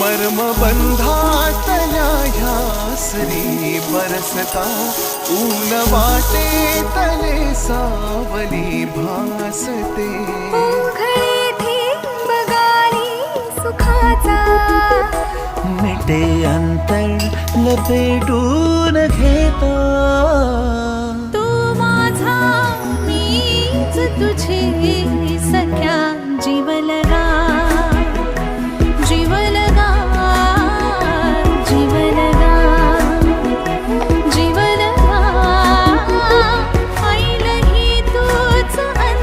मर्म बंधातल्या ह्या श्री बरसता ऊन वाटे तले सावली भासते ओघळे थेंब गाली सुखाचा मिटे अंतर लपेटून घेता तू माझा मीच तुझे